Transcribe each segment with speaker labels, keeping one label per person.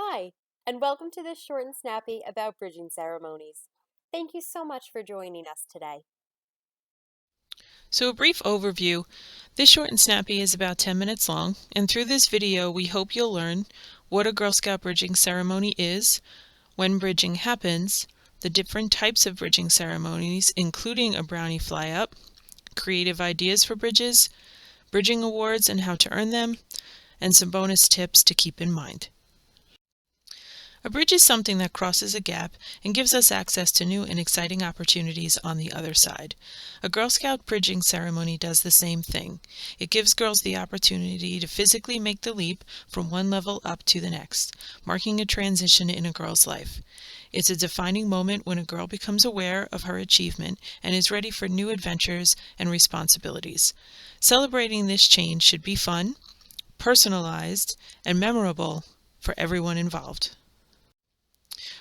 Speaker 1: Hi, and welcome to this short and snappy about bridging ceremonies. Thank you so much for joining us today.
Speaker 2: So a brief overview. This short and snappy is about 10 minutes long, and through this video we hope you'll learn what a Girl Scout bridging ceremony is, when bridging happens, the different types of bridging ceremonies including a brownie fly-up, creative ideas for bridges, bridging awards and how to earn them, and some bonus tips to keep in mind. A bridge is something that crosses a gap and gives us access to new and exciting opportunities on the other side. A Girl Scout bridging ceremony does the same thing. It gives girls the opportunity to physically make the leap from one level up to the next, marking a transition in a girl's life. It's a defining moment when a girl becomes aware of her achievement and is ready for new adventures and responsibilities. Celebrating this change should be fun, personalized, and memorable for everyone involved.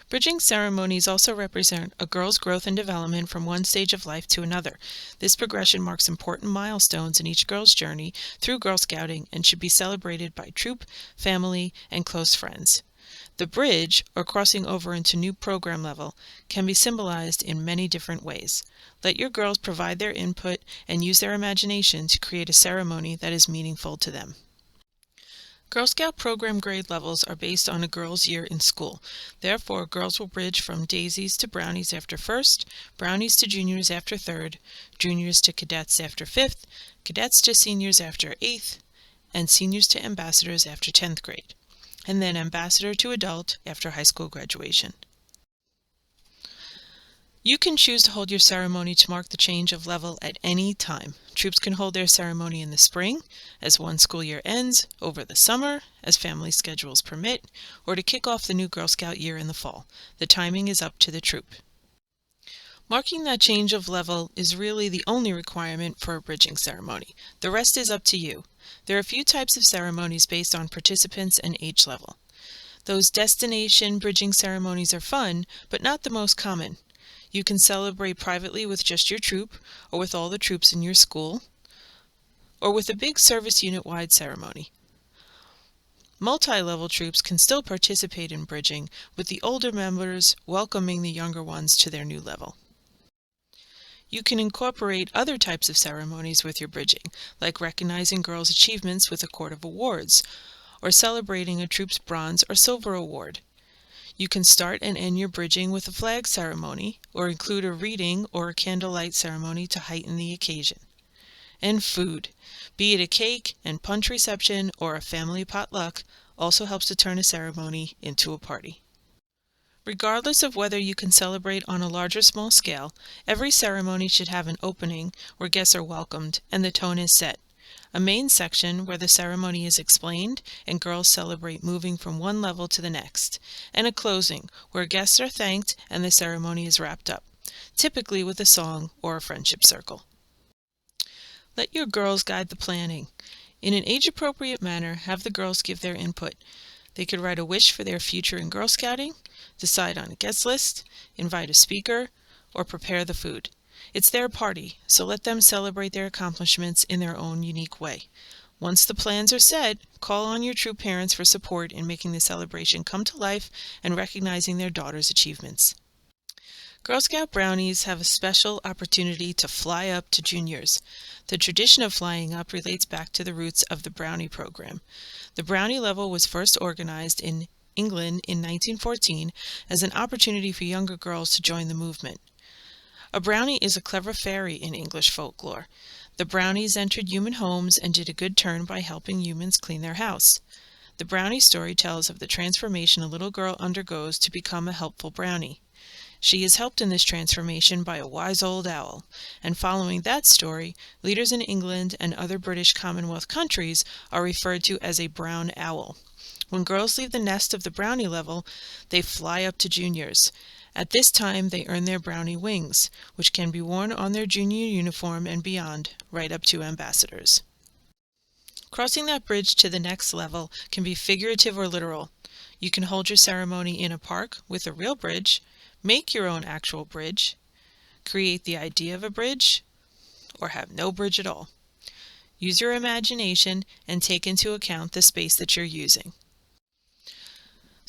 Speaker 2: Bridging ceremonies also represent a girl's growth and development from one stage of life to another. This progression marks important milestones in each girl's journey through Girl Scouting and should be celebrated by troop, family, and close friends. The bridge, or crossing over into new program level, can be symbolized in many different ways. Let your girls provide their input and use their imagination to create a ceremony that is meaningful to them. Girl Scout program grade levels are based on a girl's year in school. Therefore, girls will bridge from daisies to brownies after first, brownies to juniors after third, juniors to cadets after fifth, cadets to seniors after eighth, and seniors to ambassadors after 10th grade, and then ambassador to adult after high school graduation. You can choose to hold your ceremony to mark the change of level at any time. Troops can hold their ceremony in the spring, as one school year ends, over the summer, as family schedules permit, or to kick off the new Girl Scout year in the fall. The timing is up to the troop. Marking that change of level is really the only requirement for a bridging ceremony. The rest is up to you. There are a few types of ceremonies based on participants and age level. Those destination bridging ceremonies are fun, but not the most common. You can celebrate privately with just your troop, or with all the troops in your school, or with a big service unit-wide ceremony. Multi-level troops can still participate in bridging, with the older members welcoming the younger ones to their new level. You can incorporate other types of ceremonies with your bridging, like recognizing girls' achievements with a court of awards, or celebrating a troop's bronze or silver award. You can start and end your bridging with a flag ceremony, or include a reading or a candlelight ceremony to heighten the occasion. And food, be it a cake and punch reception or a family potluck, also helps to turn a ceremony into a party. Regardless of whether you can celebrate on a large or small scale, every ceremony should have an opening where guests are welcomed and the tone is set. A main section where the ceremony is explained and girls celebrate moving from one level to the next, and a closing where guests are thanked and the ceremony is wrapped up, typically with a song or a friendship circle. Let your girls guide the planning. In an age-appropriate manner, have the girls give their input. They could write a wish for their future in Girl Scouting, decide on a guest list, invite a speaker, or prepare the food. It's their party, so let them celebrate their accomplishments in their own unique way. Once the plans are set, call on your troop parents for support in making the celebration come to life and recognizing their daughter's achievements. Girl Scout brownies have a special opportunity to fly up to juniors. The tradition of flying up relates back to the roots of the brownie program. The brownie level was first organized in England in 1914 as an opportunity for younger girls to join the movement. A brownie is a clever fairy in English folklore. The brownies entered human homes and did a good turn by helping humans clean their house. The brownie story tells of the transformation a little girl undergoes to become a helpful brownie. She is helped in this transformation by a wise old owl, and following that story, leaders in England and other British Commonwealth countries are referred to as a brown owl. When girls leave the nest of the brownie level, they fly up to juniors. At this time, they earn their brownie wings, which can be worn on their junior uniform and beyond, right up to ambassadors. Crossing that bridge to the next level can be figurative or literal. You can hold your ceremony in a park with a real bridge, make your own actual bridge, create the idea of a bridge, or have no bridge at all. Use your imagination and take into account the space that you're using.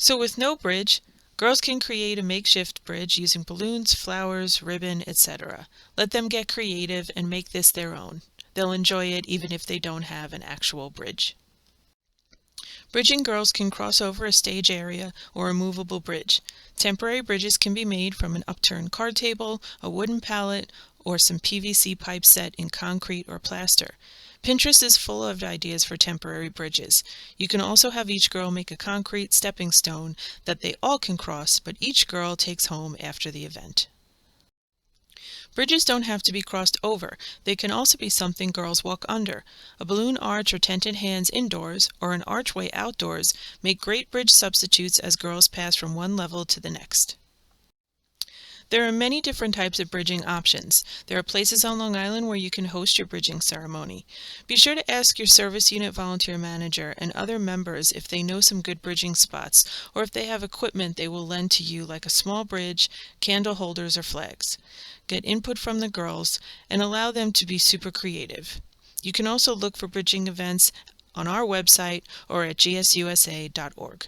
Speaker 2: So with no bridge, girls can create a makeshift bridge using balloons, flowers, ribbon, etc. Let them get creative and make this their own. They'll enjoy it even if they don't have an actual bridge. Bridging girls can cross over a stage area or a movable bridge. Temporary bridges can be made from an upturned card table, a wooden pallet, or some PVC pipe set in concrete or plaster. Pinterest is full of ideas for temporary bridges. You can also have each girl make a concrete stepping stone that they all can cross, but each girl takes home after the event. Bridges don't have to be crossed over. They can also be something girls walk under. A balloon arch or tented hands indoors or an archway outdoors make great bridge substitutes as girls pass from one level to the next. There are many different types of bridging options. There are places on Long Island where you can host your bridging ceremony. Be sure to ask your service unit volunteer manager and other members if they know some good bridging spots or if they have equipment they will lend to you like a small bridge, candle holders, or flags. Get input from the girls and allow them to be super creative. You can also look for bridging events on our website or at gsusa.org.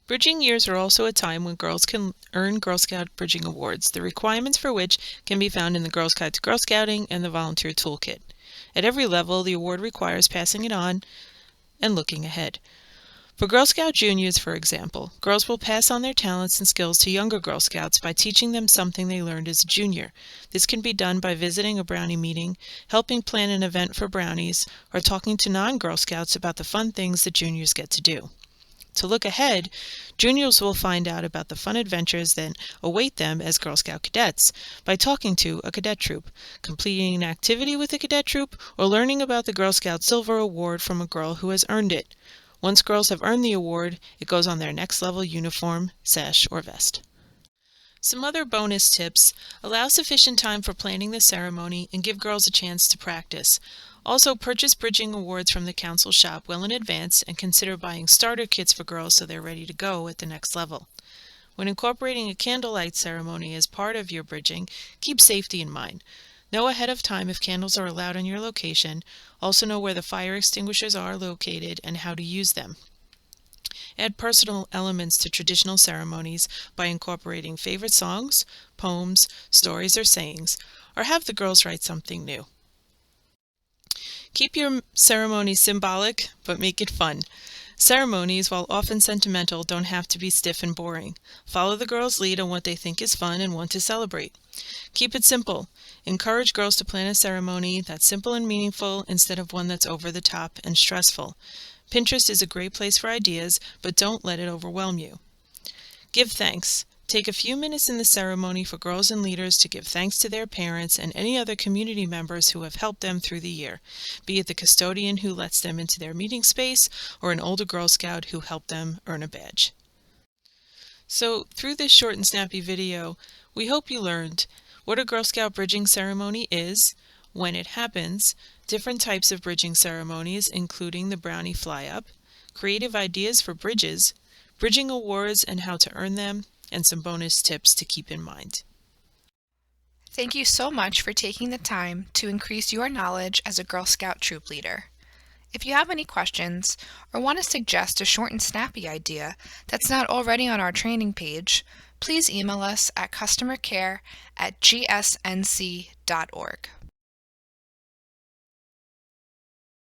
Speaker 2: Bridging years are also a time when girls can earn Girl Scout Bridging Awards, the requirements for which can be found in the Girl Guide to Girl Scouting and the Volunteer Toolkit. At every level, the award requires passing it on and looking ahead. For Girl Scout Juniors, for example, girls will pass on their talents and skills to younger Girl Scouts by teaching them something they learned as a junior. This can be done by visiting a brownie meeting, helping plan an event for brownies, or talking to non-Girl Scouts about the fun things that juniors get to do. To look ahead, juniors will find out about the fun adventures that await them as Girl Scout cadets by talking to a cadet troop, completing an activity with a cadet troop, or learning about the Girl Scout Silver Award from a girl who has earned it. Once girls have earned the award, it goes on their next level uniform, sash, or vest. Some other bonus tips: allow sufficient time for planning the ceremony and give girls a chance to practice. Also, purchase bridging awards from the council shop well in advance and consider buying starter kits for girls so they're ready to go at the next level. When incorporating a candlelight ceremony as part of your bridging, keep safety in mind. Know ahead of time if candles are allowed on your location. Also know where the fire extinguishers are located and how to use them. Add personal elements to traditional ceremonies by incorporating favorite songs, poems, stories, or sayings, or have the girls write something new. Keep your ceremony symbolic, but make it fun. Ceremonies, while often sentimental, don't have to be stiff and boring. Follow the girls' lead on what they think is fun and want to celebrate. Keep it simple. Encourage girls to plan a ceremony that's simple and meaningful instead of one that's over the top and stressful. Pinterest is a great place for ideas, but don't let it overwhelm you. Give thanks. Take a few minutes in the ceremony for girls and leaders to give thanks to their parents and any other community members who have helped them through the year, be it the custodian who lets them into their meeting space or an older Girl Scout who helped them earn a badge. So, through this short and snappy video, we hope you learned what a Girl Scout bridging ceremony is, when it happens, different types of bridging ceremonies including the brownie fly-up, creative ideas for bridges, bridging awards and how to earn them, and some bonus tips to keep in mind.
Speaker 3: Thank you so much for taking the time to increase your knowledge as a Girl Scout troop leader. If you have any questions or want to suggest a short and snappy idea that's not already on our training page, please email us at customercare@gsnc.org.